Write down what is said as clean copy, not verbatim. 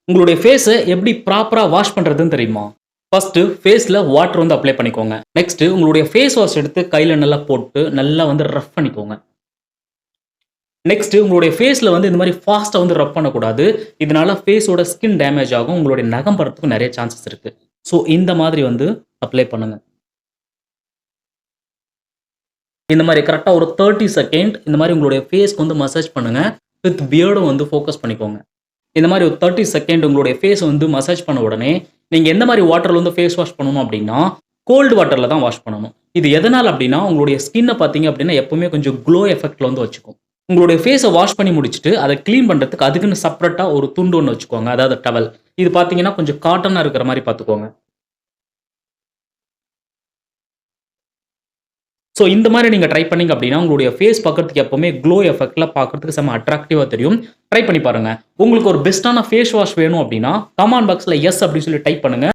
உங்களுடைய ஃபேஸ எப்படி ப்ராப்பரா வாஷ் பண்றதுன்னு தெரியுமா? ஃபர்ஸ்ட்டு ஃபேஸ்ல வாட்டர் வந்து அப்ளை பண்ணிக்கோங்க. நெக்ஸ்ட்டு உங்களுடைய ஃபேஸ் வாஷ் எடுத்து கையில நல்லா போட்டு, நல்லா வந்து ரப் பண்ணிக்கோங்க. நெக்ஸ்ட்டு உங்களுடைய ஃபேஸ்ல வந்து இந்த மாரி ஃபாஸ்ட்டா வந்து ரப் பண்ணக்கூடாது. இதனால ஃபேஸோட ஸ்கின் டேமேஜ் ஆகும். உங்களுடைய நகம் படறதுக்கு நெறைய சான்சஸ் இருக்கு. ஸோ இந்த மாதிரி வந்து அப்ளை பண்ணுங்க. இந்த மாரி கரெக்ட்டா ஒரு 30 செகண்ட் இந்த மாரி உங்களுடைய ஃபேஸ்க்கு வந்து மசாஜ் பண்ணுங்க. வித் பியர்டும் வந்து ஃபோக்கஸ் பண்ணிக்கோங்க. இந்த மாரி ஒரு 30 செகண்ட் உங்களுடைய ஃபேஸ வந்து மசாஜ் பண்ண உடனே, நீங்க எந்த மாரி வாட்டர்ல வந்து ஃபேஸ் வாஷ் பண்ணணும் அப்டின்னா, கோல்டு வாட்டர்ல தான் வாஷ் பண்ணணும். இது எதனால அப்டின்னா, உங்களுடைய ஸ்கின்ன பார்த்தீங்க அப்டின்னா, எப்பவுமே கொஞ்சம் க்ளோ எஃபெக்ட்ல வந்து வச்சுக்கும். உங்களுடைய ஃபேஸ வாஷ் பண்ணி முடிச்சுட்டு, அத கிளீன் பண்றதுக்கு அதுக்குன்னு செப்பரேட்டா ஒரு துண்டு ஒண்ணு வச்சுக்கோங்க. அதாவது டவல். இது பார்த்தீங்கன்னா, கொஞ்சம் காட்டனா இருக்கிற மாரி பார்த்துக்கோங்க. ஸோ இந்த மாரி நீங்க ட்ரை பண்ணீங்க அப்டின்னா, உங்களுடைய ஃபேஸ் பார்க்கறதுக்கு எப்பவுமே க்ளோ எஃபெக்ட்ல பார்க்கறதுக்கு செம்ம அட்ராக்டிவா தெரியும். ட்ரை பண்ணி பாருங்க. உங்களுக்கு ஒரு பெஸ்ட்டான ஃபேஸ் வாஷ் வேணும் அப்டின்னா, கமெண்ட் பாக்ஸ்ல எஸ் அப்டின்னு சொல்லி டைப் பண்ணுங்க.